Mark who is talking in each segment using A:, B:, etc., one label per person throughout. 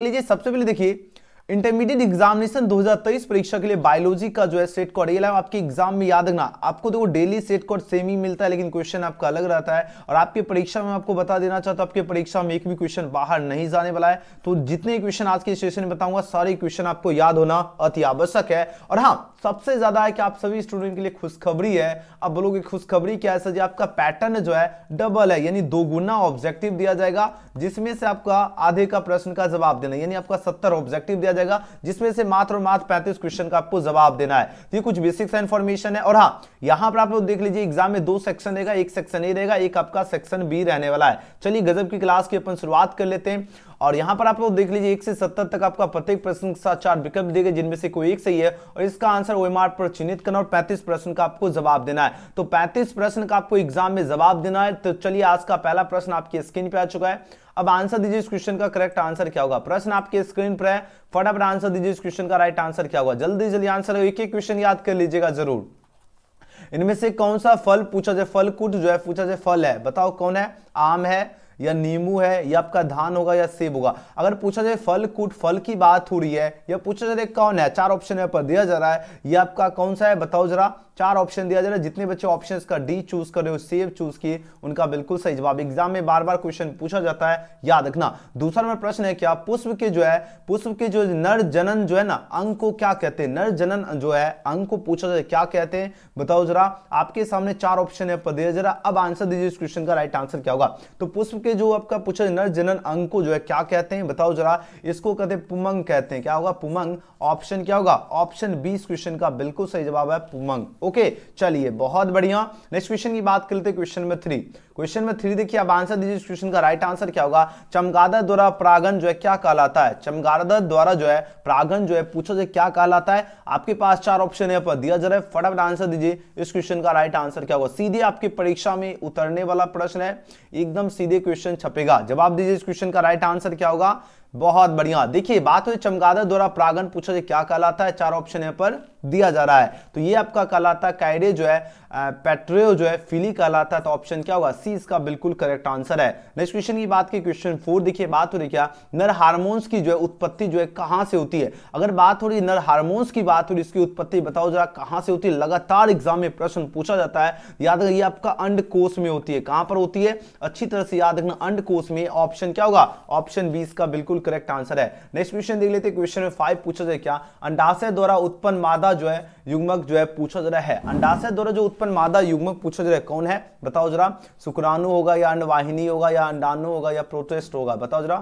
A: लीजिए सबसे पहले देखिए इंटरमीडिएट एग्जामिनेशन 2023 परीक्षा के लिए बायोलॉजी का जो है सेट कोड, ये आपके एग्जाम में याद रखना। आपको देखो डेली सेट कोड सेम ही मिलता है लेकिन क्वेश्चन आपका अलग रहता है। और आपकी परीक्षा में आपको बता देना चाहता हूं, आपकी परीक्षा में एक भी क्वेश्चन बाहर नहीं जाने वाला है। तो जितने क्वेश्चन आज के सेशन में बताऊंगा सारे क्वेश्चन आपको याद होना अति आवश्यक है। और हाँ, सबसे ज्यादा है कि आप सभी स्टूडेंट के लिए खुशखबरी है। अब बोलोगे खुशखबरी क्या है सर जी? आपका पैटर्न जो है डबल है, यानी दोगुना ऑब्जेक्टिव दिया जाएगा, जिसमें से आपका आधे का प्रश्न का जवाब देना, यानी आपका 70 ऑब्जेक्टिव दिया जाएगा, जिसमें से मात्र और मात्र 35 क्वेश्चन का आपको जवाब देना है। ये कुछ बेसिक इन्फॉर्मेशन है। और हाँ, यहां पर आप लोग देख लीजिए एग्जाम में 2 सेक्शन रहेगा, एक सेक्शन ए रहेगा, एक आपका सेक्शन बी रहने वाला है। चलिए गजब की क्लास की अपन शुरुआत कर लेते हैं। और यहां पर आप लोग देख लीजिए 1 से 70 तक आपका प्रत्येक प्रश्न के साथ 4 विकल्प दिए गए, जिनमें से कोई एक सही है और इसका आंसर ओएमआर पर चिन्हित करना और 35 प्रश्न का आपको जवाब देना है। तो 35 प्रश्न का आपको एग्जाम में जवाब देना है। तो चलिए आज का पहला प्रश्न आपकी स्क्रीन पे आ चुका है। अब आंसर दीजिए इस क्वेश्चन का करेक्ट आंसर क्या होगा। प्रश्न आपके स्क्रीन पर है, फटाफट आंसर दीजिए इस क्वेश्चन का राइट आंसर क्या होगा। जल्दी जल्दी आंसर, एक एक क्वेश्चन याद कर लीजिएगा जरूर। इनमें से कौन सा फल पूछा जाए, फल कुट जो है पूछा जाए फल है, बताओ कौन है? आम है या नींबू है या आपका धान होगा या सेब होगा। अगर पूछा जाए फल कुट, फल की बात हो रही है, या पूछा जाए कौन है, 4 ऑप्शन यहाँ पर दिया जा रहा है, ये आपका कौन सा है बताओ जरा। 4 ऑप्शन दिया जा रहा है। जितने बच्चे ऑप्शन का डी चूज कर रहे हो, सेब चूज किए, उनका बिल्कुल सही जवाब। एग्जाम में बार बार क्वेश्चन पूछा जाता है, याद रखना। दूसरा नंबर प्रश्न है क्या, पुष्प के जो नर जनन जो है ना, अंग को क्या कहते हैं? नर जनन जो है अंग को पूछा जाए क्या कहते हैं, बताओ जरा। आपके सामने 4 ऑप्शन है पर दिया जरा। अब आंसर दीजिए इस क्वेश्चन का राइट आंसर क्या होगा। तो पुष्प के जो आपका पूछा नर जनन अंग को जो है क्या कहते हैं, बताओ जरा। इसको कहते हैं पुमंग कहते हैं। क्या होगा? पुमंग। ऑप्शन क्या होगा? ऑप्शन बी इस क्वेश्चन का बिल्कुल सही जवाब है, पुमंग। ओके, चलिए बहुत बढ़िया। नेक्स्ट क्वेश्चन की बात करते हैं, क्वेश्चन नंबर 3। क्वेश्चन नंबर 3 देखिए, अब आंसर दीजिए इस क्वेश्चन का राइट आंसर क्या होगा। चमगादड़ द्वारा परागन जो है क्या कहलाता है? चमगादड़ द्वारा जो है परागन जो है पूछा जाए क्या कहलाता है। आपके पास 4 ऑप्शन है पर दिया जा रहा है, फटाफट आंसर दीजिए इस क्वेश्चन का राइट आंसर क्या होगा। सीधे आपकी परीक्षा में उतरने वाला प्रश्न है, एकदम सीधे क्वेश्चन छपेगा। जवाब दीजिए इस क्वेश्चन का राइट आंसर क्या होगा। बहुत बढ़िया। देखिए बात हुई चमगादड़ द्वारा परागन पूछा जाए क्या कहलाता है, 4 ऑप्शन यहाँ पर दिया जा रहा है। तो ये आपका कहलाता है कायरे जो है पेट्रियो जो है फिली कहलाता है। तो ऑप्शन क्या होगा? सी इसका बिल्कुल करेक्ट आंसर है। नेक्स्ट क्वेश्चन की बात की, क्वेश्चन 4 देखिए, बात हो रही क्या, नर हार्मोन्स की जो है उत्पत्ति जो है कहां से होती है। अगर बात हो रही नर हार्मोन्स की बात हो रही, इसकी उत्पत्ति बताओ जरा कहां से होती है। लगातार एग्जाम में प्रश्न पूछा जाता है, याद रखिए आपका अंडकोश में होती है। कहां पर होती है? अच्छी तरह से याद रखना, अंडकोश में। ऑप्शन क्या होगा? ऑप्शन बी इसका बिल्कुल करेक्ट आंसर है। नेक्स्ट क्वेश्चन देख लेते हैं, क्वेश्चन 5 पूछा जाए क्या, अंडाशय द्वारा उत्पन्न मादा जो है युग्मक जो है पूछा जा रहा है। अंडाशय द्वारा जो उत्पन्न मादा युग्मक पूछा जा रहा है कौन है, बताओ जरा। शुक्राणु होगा या अंडवाहिनी होगा या अंडाणु होगा या प्रोटेस्ट होगा, बताओ जरा।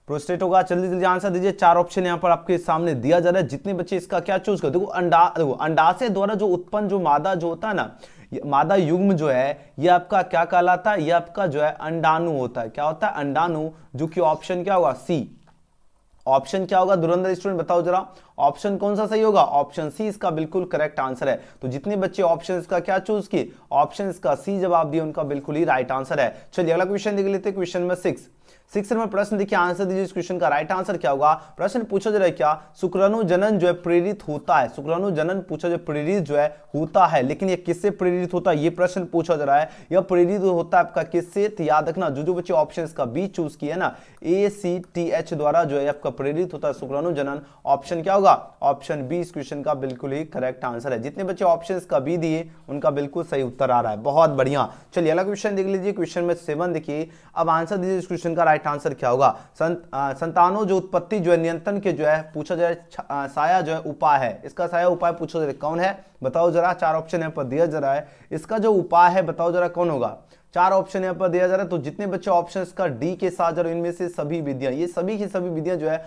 A: प्रोस्टेट होगा। जल्दी जल्दी आंसर दीजिए। 4 ऑप्शन यहां पर आपके सामने दिया जा रहा है। जितने बच्चे इसका क्या चूज कर, देखो अंडाशय द्वारा जो उत्पन्न जो मादा जो होता है ना, मादा युग्म जो है ये आपका क्या कहलाता है? ये आपका जो है अंडाणु होता है। क्या होता है? अंडाणु, जो कि ऑप्शन क्या होगा? सी। ऑप्शन क्या होगा धुरंधर स्टूडेंट, बताओ जरा। ऑप्शन कौन सा सही होगा? ऑप्शन सी इसका बिल्कुल करेक्ट आंसर है। तो जितने बच्चे ऑप्शन का क्या चूज किए, ऑप्शन का सी जवाब दिए, उनका बिल्कुल ही राइट आंसर है। चलिए अगला क्वेश्चन देख लेते हैं, क्वेश्चन नंबर 6 नंबर प्रश्न देखिए, आंसर दीजिए इस क्वेश्चन का राइट आंसर क्या होगा। प्रश्न पूछा जा रहा है क्या, शुक्राणु जनन जो है प्रेरित होता है। शुक्राणु जनन पूछा जो प्रेरित जो है होता है, लेकिन ये किससे प्रेरित होता है ये प्रश्न पूछा जा रहा है। यह प्रेरित होता है आपका किससे? तो याद रखना, जो बच्चे ऑप्शन का बी चूज किए ना, ACTH द्वारा जो है आपका प्रेरित होता है शुक्राणु जनन। ऑप्शन क्या होगा? ऑप्शन बी इस क्वेश्चन का बिल्कुल ही करेक्ट आंसर है। जितने बच्चे ऑप्शन का बी दिए उनका बिल्कुल सही उत्तर आ रहा है। बहुत बढ़िया। चलिए अगला क्वेश्चन देख लीजिए, क्वेश्चन में 7 देखिए, अब आंसर दीजिए इस क्वेश्चन का राइट आंसर क्या होगा। संतानों जो उत्पत्ति जो है नियंत्रण के जो है पूछा जाए साया जो है उपाय है। इसका साया उपाय पूछा जाए कौन है, बताओ जरा। 4 ऑप्शन यहाँ पर दिया जा रहा है, इसका जो उपाय है बताओ जरा कौन होगा। 4 ऑप्शन यहाँ पर दिया जा रहा है। तो जितने बच्चे ऑप्शन का डी के साथ जरूर, इनमें से सभी विधियां, ये सभी की सभी विधियां जो है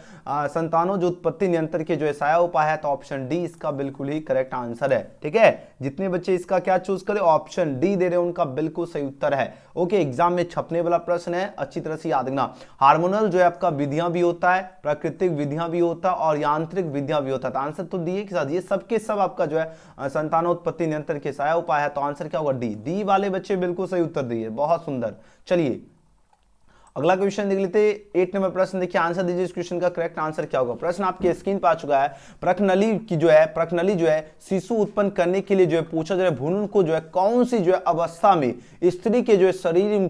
A: संतानों जो उत्पत्ति नियंत्रण के जो है साया उपाय है। तो ऑप्शन डी इसका बिल्कुल ही करेक्ट आंसर है। ठीक है, जितने बच्चे इसका क्या चूज करें, ऑप्शन डी दे रहे हैं, उनका बिल्कुल सही उत्तर है। ओके, एग्जाम में छपने वाला प्रश्न है, अच्छी तरह से याद रखना। हार्मोनल जो है आपका विधियां भी होता है, प्राकृतिक विधियां भी होता है और यांत्रिक विधियां भी होता है। तो आंसर तो डी के साथ, ये सबके सब आपका जो है संतानोत्पत्ति नियंत्रण के साया उपाय है। तो आंसर क्या होगा? डी वाले बच्चे बिल्कुल सही उत्तर दिए, बहुत सुंदर। चलिए अगला क्वेश्चन देख लेते हैं। 8 नंबर प्रश्न देखिए, आंसर दीजिए इस क्वेश्चन का करेक्ट आंसर क्या होगा। प्रश्न आपके स्क्रीन पर आ चुका है। प्रकनली जो है शिशु उत्पन्न करने के लिए जो है पूछा जा रहा है, भ्रूण को जो है कौन सी जो है अवस्था में स्त्री के जो है शरीर में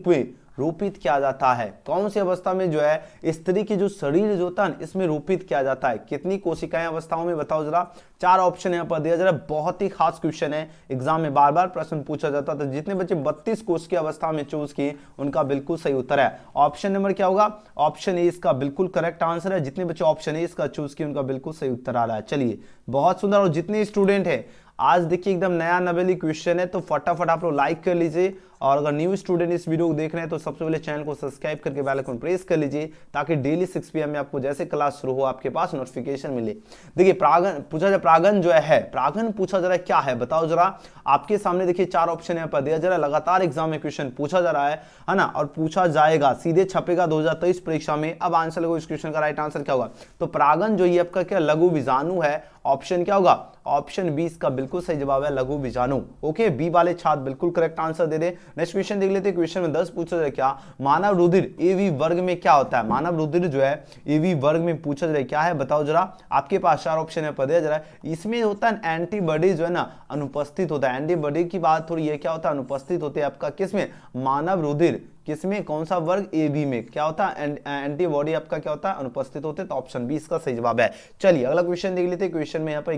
A: रोपित किया जाता है? कौन सी अवस्था में जो है स्त्री की जो शरीर जो होता है इसमें रोपित किया जाता है? कितनी कोशिकाएं अवस्थाओं में, बताओ जरा। 4 ऑप्शन यहाँ पर दिया जा रहा है। बहुत ही खास क्वेश्चन है, एग्जाम में बार बार प्रश्न पूछा जाता था। जितने बच्चे 32 कोश की अवस्था में चूज किए उनका बिल्कुल सही उत्तर है ऑप्शन नंबर क्या होगा? ऑप्शन ए इसका बिल्कुल करेक्ट आंसर है। जितने बच्चे ऑप्शन ए इसका चूज किए उनका बिल्कुल सही उत्तर आ रहा है। चलिए बहुत सुंदर। और जितने स्टूडेंट है आज देखिए एकदम नया नवेली क्वेश्चन है, तो फटाफट आप लोग लाइक कर लीजिए। और अगर न्यू स्टूडेंट इस वीडियो को देख रहे हैं तो सबसे पहले चैनल को सब्सक्राइब करके बेल आइकन प्रेस कर लीजिए, ताकि डेली 6 PM में आपको जैसे क्लास शुरू हो आपके पास नोटिफिकेशन मिले। देखिए प्रागण पूछा जाए, प्रागण जो है प्रागण पूछा जा रहा है क्या है, बताओ जरा। आपके सामने देखिए 4 ऑप्शन यहाँ पर दिया जा रहा है। लगातार एग्जाम में क्वेश्चन पूछा जा रहा है ना, और पूछा जाएगा, सीधे छपेगा 2023 परीक्षा में। अब आंसर लगो, इस क्वेश्चन का राइट आंसर क्या होगा? तो प्रागण जो ये आपका क्या लघु बीजाणु है, ऑप्शन क्या होगा? ऑप्शन 20 का बिल्कुल सही जवाब है लघु बीजाणु। ओके, बी वाले छात्र बिल्कुल करेक्ट आंसर दे दे। नेक्स्ट क्वेश्चन देख लेते हैं। क्वेश्चन में 10 पूछा जाए क्या मानव रुधिर एवी वर्ग में क्या होता है? मानव रुधिर जो है एवी वर्ग में पूछा जाए क्या है, बताओ जरा। आपके पास 4 ऑप्शन है पर दिया जा रहा है। इसमें होता है एंटीबॉडी जो है ना अनुपस्थित होता है। एंटीबॉडी की बात थोड़ी ये क्या होता है? अनुपस्थित होते हैं आपका किसमें? मानव रुधिर किसमें, कौन सा वर्ग? ए बी में। क्या होता है? एंटीबॉडी आपका क्या होता है? अनुपस्थित होते। तो ऑप्शन 20 का सही जवाब है। चलिए अगला क्वेश्चन देख लेते हैं। क्वेश्चन में यहाँ पर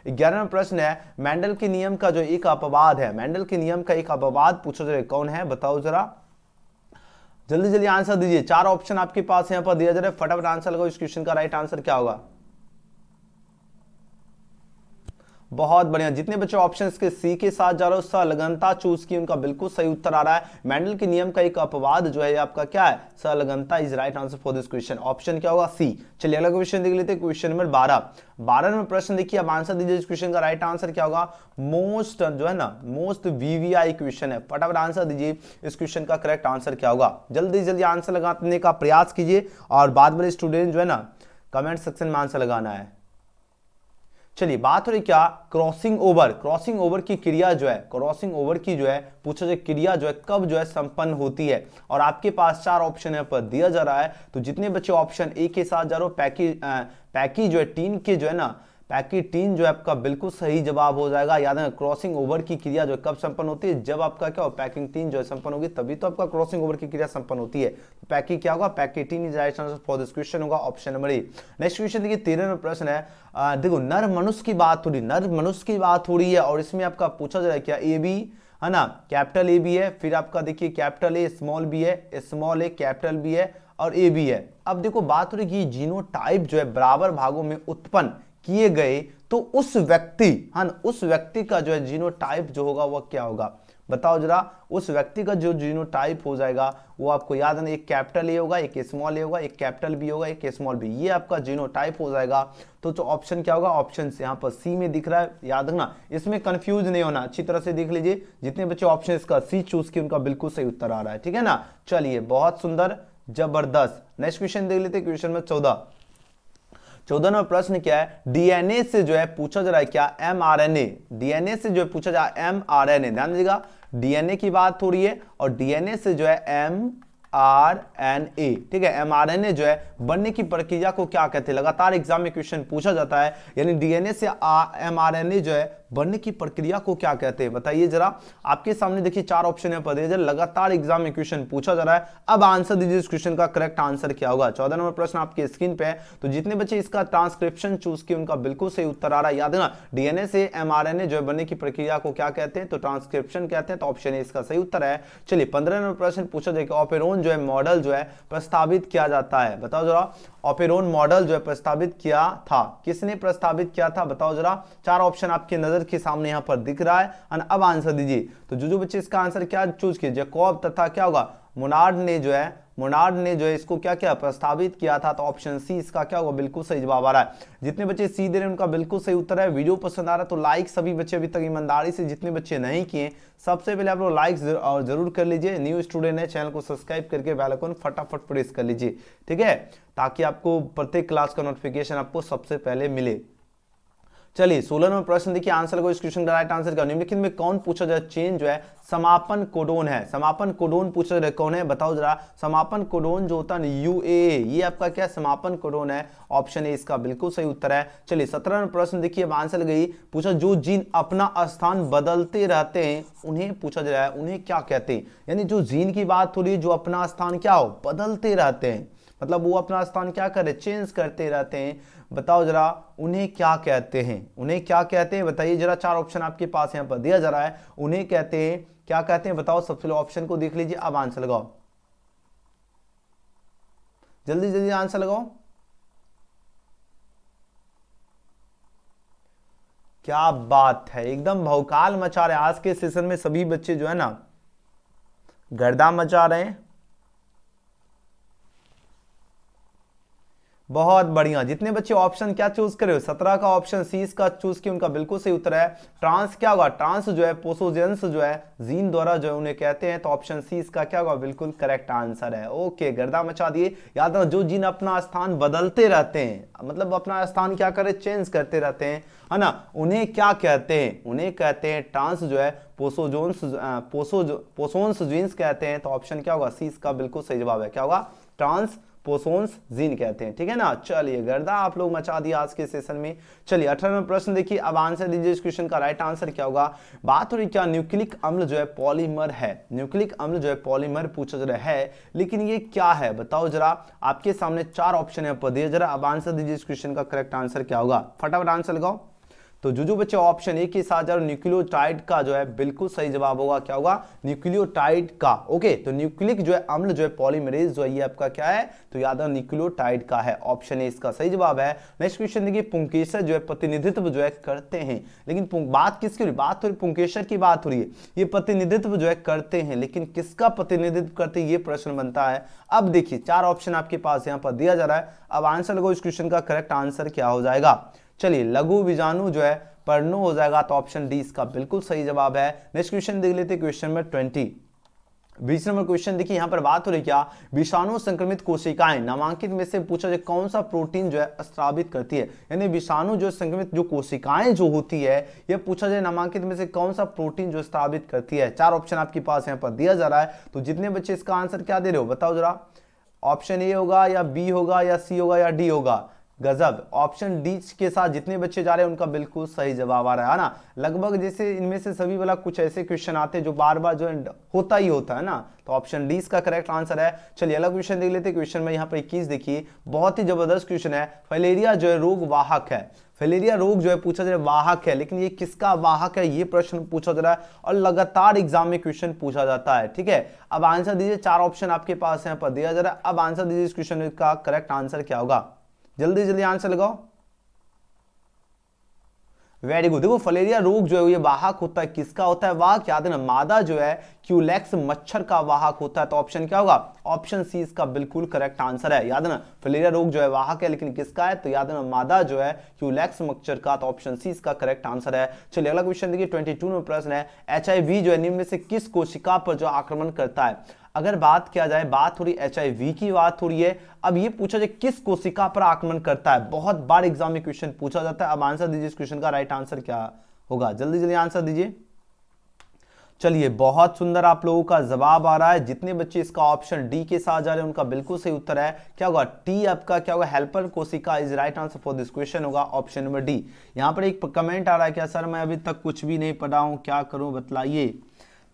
A: 11वां प्रश्न है। मेंडल के नियम का जो एक अपवाद है, मेंडल के नियम का एक अपवाद पूछा जाए कौन है, बताओ जरा। जल्दी जल्दी आंसर दीजिए। 4 ऑप्शन आपके पास यहाँ पर दिया जा रहा है, फटाफट आंसर लगाओ। इस क्वेश्चन का राइट आंसर क्या होगा? बहुत बढ़िया। जितने बच्चे ऑप्शन के सी के साथ जा रहे हो, संलग्नता चूज की, उनका बिल्कुल सही उत्तर आ रहा है। मेंडल के नियम का एक अपवाद जो है आपका क्या है? संलग्नता is right answer for this question. Option क्या होगा? सी। चलिए अगला क्वेश्चन देख लेते हैं। क्वेश्चन नंबर 12 नंबर प्रश्न देखिए, अब आंसर दीजिए। इस क्वेश्चन का राइट आंसर क्या होगा? मोस्ट जो है ना मोस्ट वीवीआई क्वेश्चन है, फटाफट आंसर दीजिए। इस क्वेश्चन का करेक्ट आंसर क्या होगा? जल्दी जल्दी आंसर लगाने का प्रयास कीजिए, और बाद वाले स्टूडेंट जो है ना कमेंट सेक्शन में आंसर लगाना है। चलिए बात हो रही क्या? क्रॉसिंग ओवर की क्रिया जो है, क्रॉसिंग ओवर की जो है पूछा जाए क्रिया जो है कब जो है संपन्न होती है? और आपके पास 4 ऑप्शन यहाँ पर दिया जा रहा है। तो जितने बच्चे ऑप्शन ए के साथ जा रहे हो, पैकी जो है टीन के जो है ना पैकी टीन जो है आपका बिल्कुल सही जवाब हो जाएगा। याद है क्रॉसिंग ओवर की क्रिया जो है कब संपन्न होती है? जब आपका क्या हो पैकिंग टीन जो है संपन्न होगी, तभी तो आपका क्रॉसिंग ओवर की क्रिया संपन्न होती है। तो पैकी क्या होगा? पैकीटीन is right answer for this question होगा option number A. Next question देखिए 13वां प्रश्न है। देखो नर मनुष्य की बात हो रही है, और इसमें आपका पूछा जा रहा है क्या? ए बी है ना, कैपिटल ए बी है, फिर आपका देखिए कैपिटल ए स्मॉल बी है, स्मॉल ए कैपिटल बी है, और ए बी है। अब देखो बात हो रही है जीनोटाइप जो है बराबर भागों में उत्पन्न किए गए, तो उस व्यक्ति का जो है जीनोटाइप जो होगा वह क्या होगा? बताओ जरा। उस व्यक्ति का जो जीनोटाइप हो जाएगा वो आपको याद है, एक कैपिटल ए होगा, एक स्मॉल ए होगा, एक कैपिटल बी होगा, एक स्मॉल बी, ये आपका जीनोटाइप हो जाएगा। तो जो ऑप्शन क्या होगा? ऑप्शन से यहाँ पर सी में दिख रहा है, याद रखना, इसमें कंफ्यूज नहीं होना, अच्छी तरह से देख लीजिए। जितने बच्चे ऑप्शन इसका सी चूज किए उनका बिल्कुल सही उत्तर आ रहा है, ठीक है ना। चलिए बहुत सुंदर, जबरदस्त। नेक्स्ट क्वेश्चन देख लेते हैं। क्वेश्चन में 14वां प्रश्न क्या है? डीएनए से जो है पूछा जा रहा है क्या? एमआरएनए। डीएनए से जो है पूछा जा रहा है एमआरएनए। ध्यान दीजिएगा, डीएनए की बात हो रही है, और डीएनए से जो है एमआरएनए, ठीक है। एमआरएनए जो है बनने की प्रक्रिया को क्या कहते हैं? लगातार एग्जाम में क्वेश्चन पूछा जाता है, यानी डीएनए से एमआरएनए जो है बनने की प्रक्रिया को क्या कहते हैं? बताइए जरा। आपके सामने देखिए 4 ऑप्शन है पर दिए जा रहे हैं, लगातार एग्जाम में क्वेश्चन पूछा जा रहा है। अब आंसर दीजिए, इस क्वेश्चन का करेक्ट आंसर क्या होगा? 14 नंबर प्रश्न आपके स्क्रीन पे है। तो जितने बच्चे इसका ट्रांसक्रिप्शन चूज किए उनका बिल्कुल सही उत्तर आ रहा है। याद है ना, डीएनए से एमआरएनए जो है बनने की प्रक्रिया को क्या कहते हैं? तो ट्रांसक्रिप्शन कहते हैं। तो ऑप्शन ए इसका सही उत्तर है। चलिए 15 नंबर प्रश्न पूछा जाए कि ऑपेरोन जो है मॉडल जो है प्रस्तावित किया जाता है, बताओ जरा। ऑपेरोन मॉडल जो है प्रस्तावित किया था, किसने प्रस्तावित किया था? बताओ जरा। 4 ऑप्शन आपके नजर के सामने यहाँ पर दिख रहा है। अब आंसर दीजिए। तो जो बच्चे इसका आंसर क्या चूज किए? जैकब तथा क्या होगा? मोनार्ड ने जो है इसको क्या क्या प्रस्तावित किया था। तो ऑप्शन सी इसका क्या होगा? बिल्कुल सही जवाब आ रहा है। जितने बच्चे सी दे रहे हैं उनका बिल्कुल सही उत्तर है। वीडियो पसंद आ रहा है तो लाइक सभी बच्चे अभी तक ईमानदारी से, जितने बच्चे नहीं किए, सबसे पहले आप लोग लाइक जरूर कर लीजिए। न्यू स्टूडेंट है, चैनल को सब्सक्राइब करके बेल आइकन फटाफट प्रेस कर लीजिए, ठीक है, ताकि आपको प्रत्येक क्लास का नोटिफिकेशन आपको सबसे पहले मिले। चलिए 16 नंबर प्रश्न देखिए, आंसर को इस क्वेश्चन का राइट आंसर क्या, निम्नलिखित में कौन पूछा जाए चेन जो है समापन कोडोन है, समापन कोडोन पूछा जाए कौन है, बताओ जरा। समापन कोडोन जो होता है यूए, ये आपका क्या समापन कोडोन है, ऑप्शन ए इसका बिल्कुल सही उत्तर है। चलिए 17 नंबर प्रश्न देखिए, आंसर गई पूछा, जो जीन अपना स्थान बदलते रहते हैं उन्हें पूछा जा रहा है उन्हें क्या कहते हैं, यानी जो जीन की बात हो रही है जो अपना स्थान क्या हो बदलते रहते हैं, मतलब वो अपना स्थान क्या करे चेंज करते रहते हैं, बताओ जरा उन्हें क्या कहते हैं, उन्हें क्या कहते हैं बताइए जरा। चार ऑप्शन आपके पास यहां पर दिया जा रहा है, उन्हें कहते हैं क्या कहते हैं बताओ, सबसे पहले ऑप्शन को देख लीजिए, अब आंसर लगाओ, जल्दी जल्दी आंसर लगाओ। क्या बात है, एकदम भौकाल मचा रहे हैं आज के सेशन में सभी बच्चे जो है ना, गर्दा मचा रहे हैं। बहुत बढ़िया, जितने बच्चे ऑप्शन क्या चूज करे हो, 17 का ऑप्शन सी इसका चूज किया, उनका बिल्कुल सही उत्तर है। ट्रांस क्या होगा, ट्रांस जो है पोसोजेंस जो है जीन द्वारा जो है उन्हें कहते हैं, तो ऑप्शन सी इसका क्या होगा बिल्कुल करेक्ट आंसर है। ओके, गर्दा मचा दिए। याद रखो, जो जीन अपना स्थान बदलते रहते हैं, मतलब अपना स्थान क्या करे चेंज करते रहते हैं, है ना, उन्हें क्या कहते हैं, उन्हें कहते हैं ट्रांस जो है पोसोन्स जीन्स कहते हैं, तो ऑप्शन क्या होगा सी इसका बिल्कुल सही जवाब है, क्या होगा ट्रांस पोसोन्स जीन कहते हैं, ठीक है ना। चलिए गर्दा आप लोग मचा दिया आज के सेशन में। चलिए 18वां प्रश्न देखिए, अब आंसर दीजिए इस क्वेश्चन का राइट आंसर क्या होगा। बात हो रही क्या, न्यूक्लिक अम्ल जो है पॉलीमर है, न्यूक्लिक अम्ल जो है पॉलीमर पूछा जा रहा है, लेकिन ये क्या है बताओ जरा। आपके सामने चार ऑप्शन है पर दिए, जरा अब आंसर दीजिए इस क्वेश्चन का करेक्ट आंसर क्या होगा, फटाफट आंसर लगाओ। तो जो बच्चे ऑप्शन ए के साथ जा रहे न्यूक्लियोटाइड का जो है बिल्कुल सही जवाब होगा, क्या होगा न्यूक्लियोटाइड का। ओके, तो न्यूक्लिक जो है अम्ल जो है पॉलीमरेज जो है ये आपका क्या है, तो याद है न्यूक्लियोटाइड का है, ऑप्शन ए इसका सही जवाब है। नेक्स्ट क्वेश्चन देखिए, पुंकेसर जो है प्रतिनिधित्व जो है करते हैं, लेकिन बात किसकी हो रही, बात हो रही पुंकेसर की बात हो रही है, ये प्रतिनिधित्व जो है करते हैं, लेकिन किसका प्रतिनिधित्व करते हैं ये प्रश्न बनता है। अब देखिए चार ऑप्शन आपके पास यहाँ पर दिया जा रहा है, अब आंसर लगो इस क्वेश्चन का करेक्ट आंसर क्या हो जाएगा। चलिए लघु बीजाणु जो है पर्णु हो जाएगा, तो ऑप्शन डी इसका बिल्कुल सही जवाब है। नेक्स्ट क्वेश्चन देख लेते हैं, क्वेश्चन नंबर 20 20 नंबर क्वेश्चन देखिए, यहां पर बात हो रही क्या, विषाणु संक्रमित कोशिकाएं नामांकित में से पूछा जाए कौन सा प्रोटीन जो है स्रावित करती है, यानी विषाणु जो संक्रमित जो कोशिकाएं जो होती है ये पूछा जाए नामांकित में से कौन सा प्रोटीन जो स्रावित करती है। चार ऑप्शन आपके पास यहां पर दिया जा रहा है, तो जितने बच्चे इसका आंसर क्या दे रहे हो बताओ जरा, ऑप्शन ए होगा या बी होगा या सी होगा या डी होगा। गजब, ऑप्शन डी के साथ जितने बच्चे जा रहे हैं उनका बिल्कुल सही जवाब आ रहा है ना। लगभग जैसे इनमें से सभी वाला कुछ ऐसे क्वेश्चन आते हैं जो बार बार जो होता ही होता है ना, तो ऑप्शन डी इसका करेक्ट आंसर है। चलिए अगला क्वेश्चन देख लेते हैं, क्वेश्चन में यहाँ पर 21 देखिए, बहुत ही जबरदस्त क्वेश्चन है। फलेरिया जो है रोग वाहक है, फलेरिया रोग जो है पूछा जा रहा है वाहक है, लेकिन ये किसका वाहक है ये प्रश्न पूछा जा रहा है और लगातार एग्जाम में क्वेश्चन पूछा जाता है, ठीक है। अब आंसर दीजिए, चार ऑप्शन आपके पास यहाँ पर दिया जा रहा है, अब आंसर दीजिए इस क्वेश्चन का करेक्ट आंसर क्या होगा, जल्दी जल्दी आंसर लगाओ। वेरी गुड, देखो फलेरिया रोग जो है ये वाहक होता है, किसका होता है वाहक, याद है ना, मादा जो है क्यूलेक्स मच्छर का वाहक होता है, तो ऑप्शन क्या होगा, ऑप्शन सी इसका बिल्कुल करेक्ट आंसर है। याद है ना, फलेरिया रोग जो है वाहक है, लेकिन किसका है, तो याद है ना मादा जो है क्यूलेक्स मच्छर का, तो ऑप्शन सी इसका करेक्ट आंसर है। चलिए अगला क्वेश्चन देखिए, 22 में प्रश्न है, HIV जो है निम्न में से किस कोशिका पर जो आक्रमण करता है। अगर बात किया जाए, बात हो रही HIV की बात हो रही है, अब ये पूछा जाए किस कोशिका पर आक्रमण करता है, बहुत बार एग्जाम में क्वेश्चन पूछा जाता है। अब आंसर दीजिए इस क्वेश्चन का राइट आंसर क्या होगा, जल्दी जल्दी आंसर दीजिए। चलिए बहुत सुंदर आप लोगों का जवाब आ रहा है, जितने बच्चे इसका ऑप्शन डी के साथ जा रहे हैं उनका बिल्कुल सही उत्तर है, क्या होगा टी आपका क्या होगा, हेल्पर कोशिका is right answer for this question होगा ऑप्शन नंबर डी। यहां पर एक कमेंट आ रहा है, क्या सर मैं अभी तक कुछ भी नहीं पढ़ा हूं, क्या करूं बतलाइए।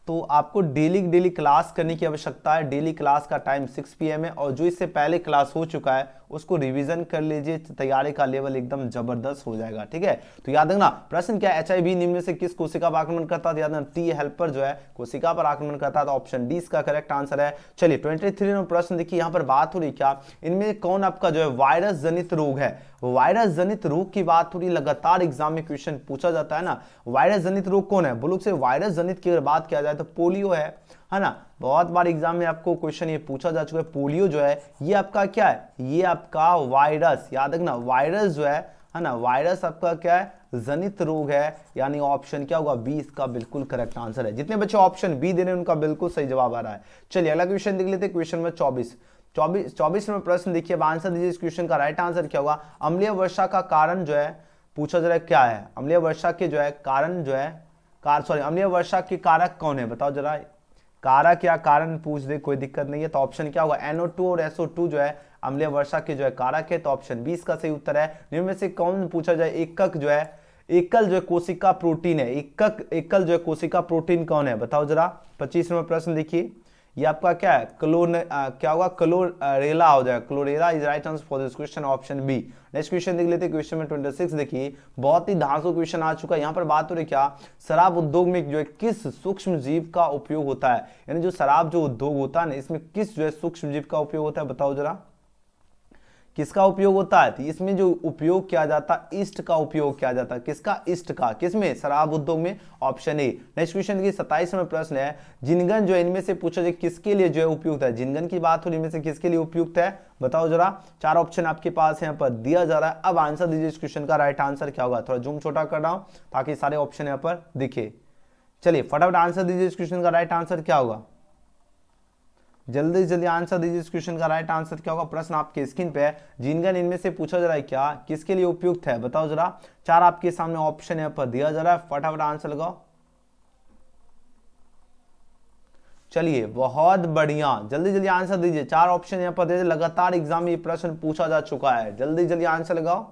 A: तो आपको डेली क्लास करने की आवश्यकता है, डेली क्लास का टाइम 6 PM है, और जो इससे पहले क्लास हो चुका है उसको रिवीजन कर लीजिए, तैयारी का लेवल एकदम जबरदस्त हो जाएगा, ठीक है। तो याद रखना प्रश्न क्या है, HIV निम्न में से किस कोशिका पर आक्रमण करता है, याद रखना टी हेल्पर जो है कोशिका पर आक्रमण करता है, तो ऑप्शन डी इसका करेक्ट आंसर है। चलिए 23 नंबर प्रश्न देखिए, यहाँ पर बात हो रही क्या, इनमें कौन आपका जो है वायरस जनित रोग है, वायरस जनित रोग की बात हो रही, लगातार एग्जाम में क्वेश्चन पूछा जाता है ना, वायरस जनित रोग कौन है, बोलो से वायरस जनित की अगर बात किया जाए तो पोलियो है ना, बहुत बार एग्जाम में आपको क्वेश्चन ये पूछा जा चुका है। पोलियो जो है ये आपका क्या है, ये आपका वायरस, याद रखना वायरस जो है ना, वायरस आपका क्या है जनित रोग है, यानी ऑप्शन क्या होगा बी इसका बिल्कुल करेक्ट आंसर है। जितने बच्चे ऑप्शन बी दे रहे हैं उनका बिल्कुल सही जवाब आ रहा है। चलिए अगला क्वेश्चन देख लेते हैं, क्वेश्चन नंबर 24 में प्रश्न देखिए, अब आंसर दीजिए इस क्वेश्चन का राइट आंसर क्या होगा। अम्लीय वर्षा का कारण जो है पूछा जा रहा है क्या है, अम्लीय वर्षा के जो है कारण जो है अम्लीय वर्षा के कारक कौन है, बताओ जरा। कारक या कारण पूछ दे, कोई दिक्कत नहीं है। तो ऑप्शन क्या होगा, NO2 और SO2 जो है अम्लीय वर्षा के जो है कारक है। तो ऑप्शन 20 का सही उत्तर है। निम्न में से कौन पूछा जाए, एकल जो है कोशिका प्रोटीन है, एकल जो है कोशिका प्रोटीन कौन है, बताओ जरा। 25 नंबर प्रश्न देखिए, ये आपका क्या है, क्या होगा, क्लोरेला हो जाएगा। Chlorella is right answer for this question, option B. Next question देख लेते हैं। क्वेश्चन में 26 देखिए, बहुत ही धांसू क्वेश्चन आ चुका है। यहाँ पर बात हो रही क्या, शराब उद्योग में जो है किस सूक्ष्म जीव का उपयोग होता है, यानी जो शराब जो उद्योग होता है ना, इसमें किस जो है सूक्ष्म जीव का उपयोग होता है, बताओ जरा। किसका उपयोग होता है, तो इसमें जो उपयोग किया जाता है, ईस्ट का उपयोग किया जाता है। किसका, ईस्ट का, किसमें, शराब उद्योग में, ऑप्शन ए। नेक्स्ट क्वेश्चन देखिए, 27 नंबर प्रश्न है, जिनगन जो इनमें से पूछा जाए किसके लिए जो है उपयुक्त है, जिनगन की बात हो, इनमें से किसके लिए उपयुक्त है, बताओ जरा। 4 ऑप्शन आपके पास यहाँ पर दिया जा रहा है। अब आंसर दीजिए इस क्वेश्चन का, राइट आंसर क्या होगा। थोड़ा जूम छोटा कर रहा हूं ताकि सारे ऑप्शन यहाँ पर दिखे। चलिए फटाफट आंसर दीजिए इस क्वेश्चन का, राइट आंसर क्या होगा, जल्दी जल्दी आंसर दीजिए इस क्वेश्चन का, राइट आंसर क्या होगा। प्रश्न आपके स्क्रीन पे है, जिनगन इनमें से पूछा जा रहा है क्या, किसके लिए उपयुक्त है, बताओ जरा। 4 आपके सामने ऑप्शन यहाँ पर दिया जा रहा है, फटाफट आंसर लगाओ। चलिए बहुत बढ़िया, जल्दी जल्दी आंसर दीजिए। 4 ऑप्शन यहाँ पर दे, लगातार एग्जाम में ये प्रश्न पूछा जा चुका है, जल्दी जल्दी आंसर लगाओ।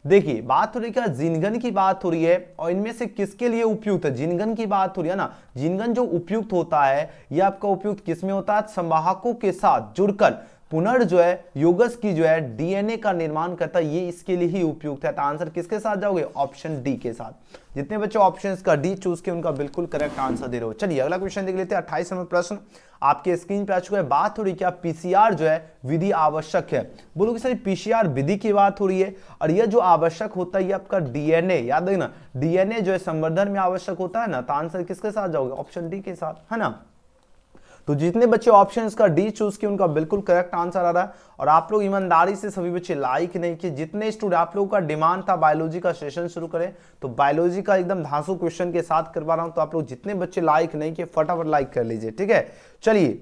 A: देखिए बात हो रही क्या, जिनगन की बात हो रही है, और इनमें से किसके लिए उपयुक्त है, जिनगन की बात हो रही है ना। जिनगन जो उपयुक्त होता है, यह आपका उपयुक्त किसमें होता है, संवाहकों के साथ जुड़कर पुनर् जो है योगस की जो है डीएनए का निर्माण करता है, ये इसके लिए ही उपयुक्त है। तो आंसर किसके साथ जाओगे, ऑप्शन डी के साथ। जितने बच्चे ऑप्शंस का डी चूज के उनका बिल्कुल करेक्ट आंसर दे रहे हो। चलिए अगला क्वेश्चन देख लेते हैं। 28 नंबर प्रश्न आपके स्क्रीन पे आ चुका है। बात हो रही क्या, पीसीआर जो है विधि आवश्यक है। बोलो कि सर पीसीआर विधि की बात हो रही है, और यह जो आवश्यक होता है ये आपका डीएनए, याद है ना, डीएनए जो है संवर्धन में आवश्यक होता है ना। तो आंसर किसके साथ जाओगे, ऑप्शन डी के साथ, है ना। तो जितने बच्चे ऑप्शन का डी चूज किए उनका बिल्कुल करेक्ट आंसर आ रहा है। और आप लोग ईमानदारी से सभी बच्चे लाइक नहीं किए। जितने स्टूडेंट आप लोगों का डिमांड था बायोलॉजी का सेशन शुरू करें, तो बायोलॉजी का एकदम धांसू क्वेश्चन के साथ करवा रहा हूं। तो आप लोग जितने बच्चे लाइक नहीं किए फटाफट लाइक कर लीजिए, ठीक है। चलिए,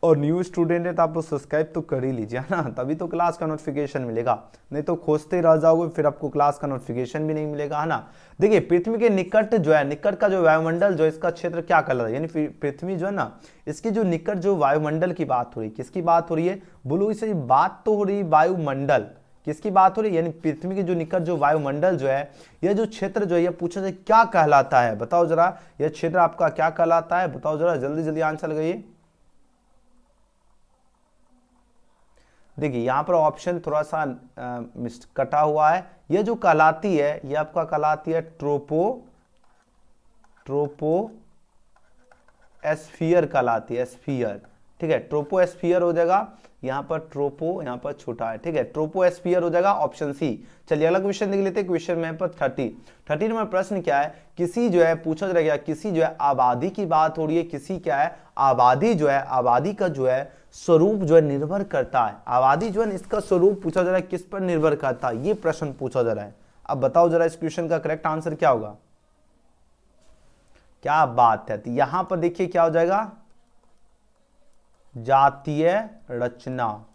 A: और न्यू स्टूडेंट है तो आप लोग सब्सक्राइब तो कर ही लीजिए, है ना, तभी तो क्लास का नोटिफिकेशन मिलेगा, नहीं तो खोजते रह जाओगे फिर आपको क्लास का नोटिफिकेशन भी नहीं मिलेगा, है ना। देखिए पृथ्वी के निकट जो है, निकट का जो वायुमंडल जो है, इसका क्षेत्र क्या कहलाता है, यानी पृथ्वी जो है ना, इसकी जो निकट जो वायुमंडल की बात हो रही है, किसकी बात हो रही है, बोलो इसे बात तो हो रही है वायुमंडल, किसकी बात हो रही है, यानी पृथ्वी के जो निकट जो वायुमंडल जो है, यह जो क्षेत्र जो है, यह पूछा जाए क्या कहलाता है, बताओ जरा। यह क्षेत्र आपका क्या कहलाता है, बताओ जरा, जल्दी जल्दी आंसर लगाइए। देखिए यहां पर ऑप्शन थोड़ा सा कटा हुआ है। यह जो कहलाती है, यह आपका कहलाती है ट्रोपो एस्फियर कहलाती है, एस्फियर, ठीक है, ट्रोपो एस्फियर हो जाएगा। यहां पर ट्रोपो, यहां पर छोटा है, ठीक है, ट्रोपो एस्फियर हो जाएगा, ऑप्शन सी। चलिए अगला क्वेश्चन देख लेते हैं। क्वेश्चन में पर 30 नंबर प्रश्न क्या है, किसी जो है पूछा जा गया, किसी जो है आबादी की बात हो रही है, किसी क्या है, आबादी जो है, आबादी का जो है स्वरूप जो है निर्भर करता है, आबादी जो है इसका स्वरूप पूछा जा रहा है किस पर निर्भर करता है, ये प्रश्न पूछा जा रहा है। अब बताओ जरा इस क्वेश्चन का करेक्ट आंसर क्या होगा। क्या बात है, तो यहां पर देखिए क्या हो जाएगा, जातीय रचना,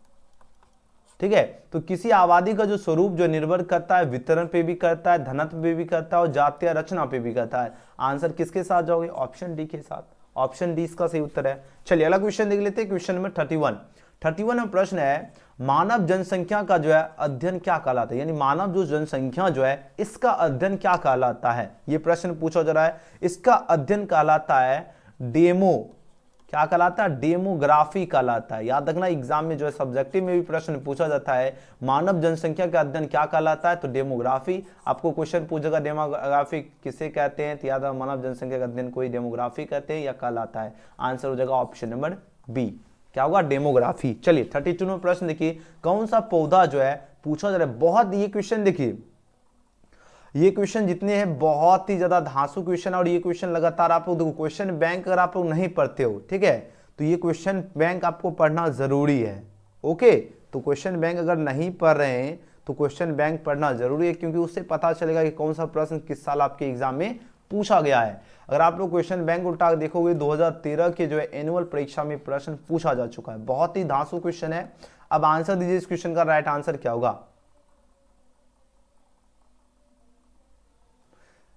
A: ठीक है। तो किसी आबादी का जो स्वरूप जो निर्भर करता है, वितरण पे भी करता है, घनत्व पे भी करता है, और जातीय रचना पे भी करता है। आंसर किसके साथ जाओगे, ऑप्शन डी के साथ, ऑप्शन डी इसका सही उत्तर है। चलिए अगला क्वेश्चन देख लेते हैं। क्वेश्चन नंबर 31 में प्रश्न है, मानव जनसंख्या का जो है अध्ययन क्या कहलाता है, यानी मानव जो जनसंख्या जो है इसका अध्ययन क्या कहलाता है, ये प्रश्न पूछा जा रहा है। इसका अध्ययन कहलाता है क्या कहलाता है, डेमोग्राफी कहलाता है। याद रखना एग्जाम में जो है सब्जेक्टिव में भी प्रश्न पूछा जाता है, मानव जनसंख्या का अध्ययन क्या कहलाता है, तो डेमोग्राफी। आपको क्वेश्चन पूछेगा डेमोग्राफी किसे कहते हैं, तो याद रखना मानव जनसंख्या का अध्ययन कोई डेमोग्राफी कहते हैं या कहलाता है। आंसर हो जाएगा ऑप्शन नंबर बी, क्या होगा, डेमोग्राफी। चलिए 32 में प्रश्न देखिए, कौन सा पौधा जो है पूछा जा रहा है, बहुत ये क्वेश्चन देखिए, ये क्वेश्चन जितने हैं बहुत ही ज्यादा धांसू क्वेश्चन, और ये क्वेश्चन लगातार आप लोग देखो, क्वेश्चन बैंक अगर आप लोग नहीं पढ़ते हो, ठीक है, तो ये क्वेश्चन बैंक आपको पढ़ना जरूरी है। ओके, तो क्वेश्चन बैंक अगर नहीं पढ़ रहे हैं तो क्वेश्चन बैंक पढ़ना जरूरी है, क्योंकि उससे पता चलेगा कि कौन सा प्रश्न किस साल आपके एग्जाम में पूछा गया है। अगर आप लोग क्वेश्चन बैंक उल्टा देखोगे 2013 के जो है एनुअल परीक्षा में प्रश्न पूछा जा चुका है। बहुत ही धांसू क्वेश्चन है। अब आंसर दीजिए इस क्वेश्चन का राइट आंसर क्या होगा।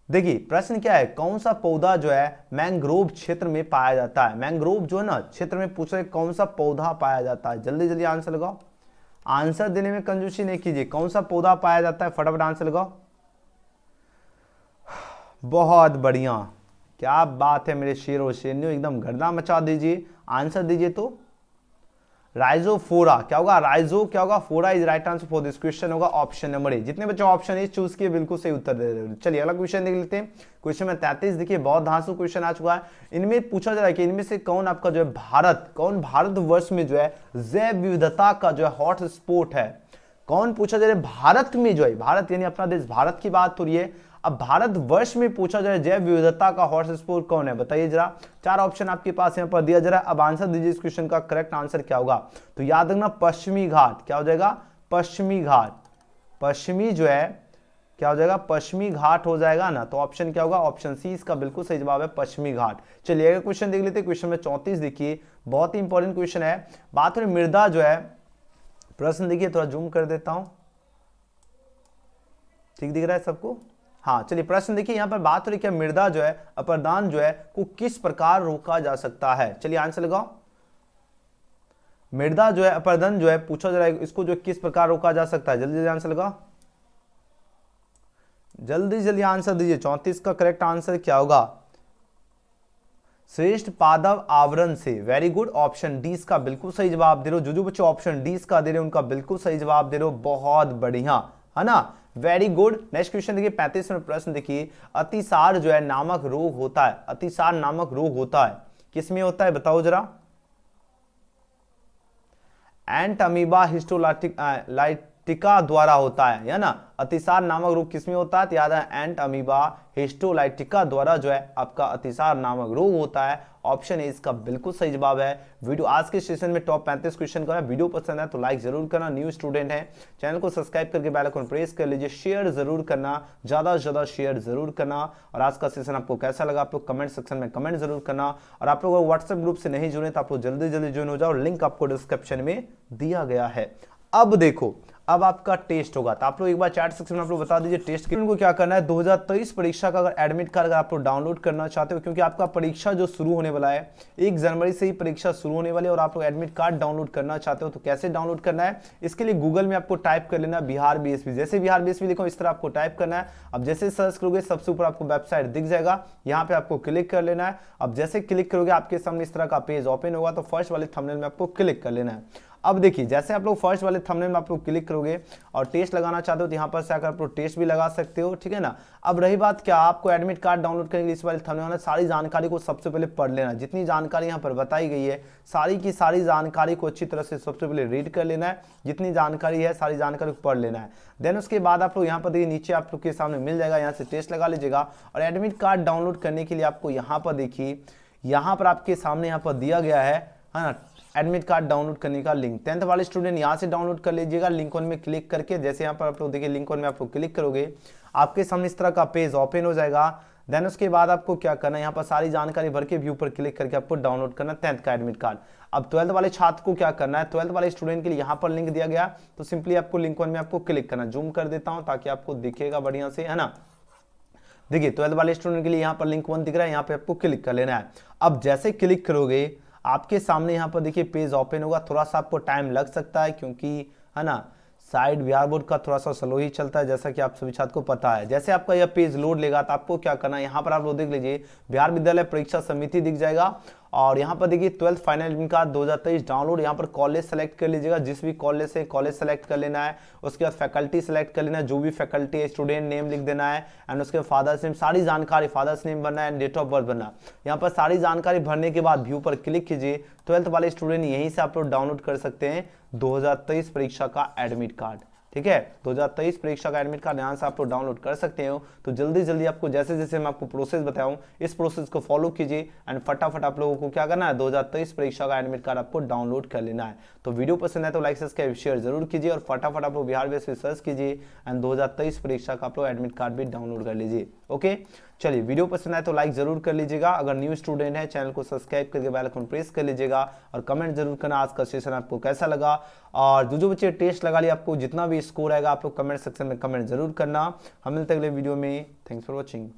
A: देखिए प्रश्न क्या है, कौन सा पौधा जो है मैंग्रोव क्षेत्र में पाया जाता है। मैंग्रोव जो है ना क्षेत्र में पूछ रहे कौन सा पौधा पाया जाता है। जल्दी जल्दी आंसर लगाओ, आंसर देने में कंजूसी नहीं कीजिए। कौन सा पौधा पाया जाता है, फटाफट आंसर लगाओ। बहुत बढ़िया, क्या बात है मेरे शेर और शेरनियों, एकदम गर्दा मचा दीजिए। आंसर दीजिए तो राइजोफोरा क्या होगा, राइजो क्या होगा, फोरा is right answer for this question होगा ऑप्शन नंबर ए। जितने बच्चे ऑप्शन ए चूज किए बिल्कुल सही उत्तर दे रहे हो। चलिए अगला क्वेश्चन देख लेते हैं। क्वेश्चन में 33 देखिए बहुत धांसू क्वेश्चन आ चुका है। इनमें पूछा जा रहा है कि इनमें से कौन आपका जो है भारतवर्ष में जो है जैव विविधता का जो है हॉट स्पॉट है। कौन पूछा जा रहा है भारत में जो है, भारत यानी अपना देश, भारत की बात हो रही है। अब भारतवर्ष में पूछा जाए जैव विविधता का हॉट स्पॉट कौन है, बताइए जरा। 4 ऑप्शन आपके पास यहाँ पर दिया जा रहा है। अब आंसर दीजिए इस क्वेश्चन का करेक्ट आंसर क्या होगा। तो याद रखना पश्चिमी घाट, क्या हो जाएगा, पश्चिमी घाट। पश्चिमी जो है क्या हो जाएगा, पश्चिमी घाट हो जाएगा ना। तो ऑप्शन क्या होगा, ऑप्शन सी इसका बिल्कुल सही जवाब है, पश्चिमी घाट। चलिए अगला क्वेश्चन देख लेते हैं। क्वेश्चन में 34 देखिए, बहुत ही इंपॉर्टेंट क्वेश्चन है। बात हो रही मृदा जो है, प्रश्न देखिए थोड़ा जूम कर देता हूं, ठीक दिख रहा है सबको। हाँ चलिए प्रश्न देखिए, यहां पर बात हो रही है मृदा जो है अपरदान जो है को किस प्रकार रोका जा सकता है। चलिए आंसर लगाओ। मृदा जो है अपरदन जो है पूछा जा रहा है, इसको जो किस प्रकार रोका जा सकता है। जल्दी जल्दी आंसर लगाओ, जल्दी जल्दी आंसर दीजिए। 34 का करेक्ट आंसर क्या होगा, श्रेष्ठ पादप आवरण से। वेरी गुड, ऑप्शन डी का बिल्कुल सही जवाब दे रहे हो। जो बच्चे ऑप्शन डी का दे रहे हो उनका बिल्कुल सही जवाब दे रहे हो, बहुत बढ़िया है ना, वेरी गुड। नेक्स्ट क्वेश्चन देखिए 35 में प्रश्न देखिए, अतिसार जो है नामक रोग होता है। अतिसार नामक रोग होता है किसमें होता है बताओ जरा। एंट अमीबा हिस्टोलाइटिका द्वारा होता है ना। अतिसार नामक रोग किसमें होता है, तो याद है एंट अमीबा हिस्टोलाइटिका द्वारा जो है आपका अतिसार नामक रोग होता है। ऑप्शन ए इसका बिल्कुल सही जवाब है। वीडियो आज के सेशन में टॉप 35 क्वेश्चन का है। वीडियो पसंद है तो लाइक जरूर करना, न्यू स्टूडेंट है चैनल को सब्सक्राइब करके बेल आइकन प्रेस कर लीजिए, शेयर जरूर करना, ज्यादा से ज्यादा शेयर जरूर करना। और आज का सेशन आपको कैसा लगा आप लोग कमेंट सेक्शन में कमेंट जरूर करना। और आप लोग व्हाट्सएप ग्रुप से नहीं जुड़े तो आप लोग जल्दी जल्दी ज्वाइन हो जाओ, लिंक आपको डिस्क्रिप्शन में दिया गया है। अब देखो अब आपका टेस्ट होगा, तो आप लोग एक बार चैट सेक्शन में आप लोग बता दीजिए टेस्ट के को क्या करना है। 2023 परीक्षा का अगर एडमिट कार्ड अगर आप लोग डाउनलोड करना चाहते हो, क्योंकि आपका परीक्षा जो शुरू होने वाला है 1 जनवरी से ही परीक्षा शुरू होने वाली है, और आप लोग एडमिट कार्ड डाउनलोड करना चाहते हो तो कैसे डाउनलोड करना है, इसके लिए गूगल में आपको टाइप कर लेना बिहार बीएसपी। जैसे बिहार बीएसपी लिखो इस तरह आपको टाइप करना है। अब जैसे सर्च करोगे सबसे ऊपर आपको वेबसाइट दिख जाएगा, यहाँ पे आपको क्लिक कर लेना है। अब जैसे क्लिक करोगे आपके सामने इस तरह का पेज ओपन होगा, तो फर्स्ट वाले थंबनेल में आपको क्लिक कर लेना है। अब देखिए जैसे आप लोग फर्स्ट वाले थंबनेल में आप लोग क्लिक करोगे और टेस्ट लगाना चाहते हो तो यहाँ पर से आकर आप लोग टेस्ट भी लगा सकते हो, ठीक है ना। अब रही बात क्या, आपको एडमिट कार्ड डाउनलोड करने के लिए इस वाले थंबनेल में सारी जानकारी को सबसे पहले पढ़ लेना। जितनी जानकारी यहाँ पर बताई गई है सारी की सारी जानकारी को अच्छी तरह से सबसे पहले रीड कर लेना है। जितनी जानकारी है सारी जानकारी को पढ़ लेना है। देन उसके बाद आप लोग यहाँ पर देखिए नीचे आप लोग के सामने मिल जाएगा, यहाँ से टेस्ट लगा लीजिएगा। और एडमिट कार्ड डाउनलोड करने के लिए आपको यहाँ पर देखिए, यहाँ पर आपके सामने यहाँ पर दिया गया है ना एडमिट कार्ड डाउनलोड करने का लिंक। 10th वाले स्टूडेंट यहाँ से डाउनलोड कर लीजिएगा लिंक वन में क्लिक करके। जैसे यहाँ पर आप लोग देखिए लिंक वन में आप लोग क्लिक करोगे आपके सामने इस तरह का पेज ओपन हो जाएगा। देन उसके बाद आपको क्या करना है, यहाँ पर सारी जानकारी भर के व्यू पर क्लिक करके आपको डाउनलोड करना 10th का एडमिट कार्ड। अब 12th वाले छात्र को क्या करना है, 12th वाले स्टूडेंट के लिए यहाँ पर लिंक दिया गया, तो सिंपली आपको लिंक वन में आपको क्लिक करना। जूम कर देता हूँ ताकि आपको दिखेगा बढ़िया से, है ना। देखिए 12th वाले स्टूडेंट के लिए यहाँ पर लिंक वन दिख रहा है, यहाँ पे आपको क्लिक कर लेना है। अब जैसे क्लिक करोगे आपके सामने यहाँ पर देखिए पेज ओपन होगा। थोड़ा सा आपको टाइम लग सकता है क्योंकि है ना साइड बिहार बोर्ड का थोड़ा सा स्लो ही चलता है, जैसा कि आप सभी छात्र को पता है। जैसे आपका यह पेज लोड लेगा तो आपको क्या करना है, यहाँ पर आप लोग देख लीजिए बिहार विद्यालय परीक्षा समिति दिख जाएगा। और यहाँ पर देखिए 12th final admit card 2023 download, यहाँ पर कॉलेज सेलेक्ट कर लीजिएगा, जिस भी कॉलेज से कॉलेज सेलेक्ट कर लेना है। उसके बाद फैकल्टी सेलेक्ट कर लेना है, जो भी फैकल्टी है, स्टूडेंट नेम लिख देना है। एंड उसके फादर्स नेम, सारी जानकारी, फादर्स नेम भरना है, डेट ऑफ बर्थ भरना। यहाँ पर सारी जानकारी भरने के बाद व्यू पर क्लिक कीजिए। 12th वाले स्टूडेंट यहीं से आप लोग डाउनलोड कर सकते हैं 2023 परीक्षा का एडमिट कार्ड, ठीक है। 2023 परीक्षा का एडमिट कार्ड यहाँ से आप लोग डाउनलोड कर सकते हो। तो जल्दी जल्दी आपको जैसे जैसे मैं आपको प्रोसेस बताऊं इस प्रोसेस को फॉलो कीजिए एंड फटाफट आप लोगों को क्या करना है 2023 परीक्षा का एडमिट कार्ड आपको डाउनलोड कर लेना है। तो वीडियो पसंद है तो लाइक सब्सक्राइब शेयर जरूर कीजिए और फटाफट आप लोग बिहार बेस सर्च कीजिए एंड 2023 परीक्षा का आप लोग एडमिट कार्ड भी डाउनलोड कर लीजिए। ओके चलिए वीडियो पसंद आए तो लाइक जरूर कर लीजिएगा, अगर न्यू स्टूडेंट है चैनल को सब्सक्राइब करके बेल आइकन प्रेस कर लीजिएगा और कमेंट जरूर करना आज का सेशन आपको कैसा लगा। और जो बच्चे टेस्ट लगा लिया आपको जितना भी स्कोर आएगा आप लोग कमेंट सेक्शन में कमेंट जरूर करना। हम मिलते हैं अगले वीडियो में। Thanks for watching.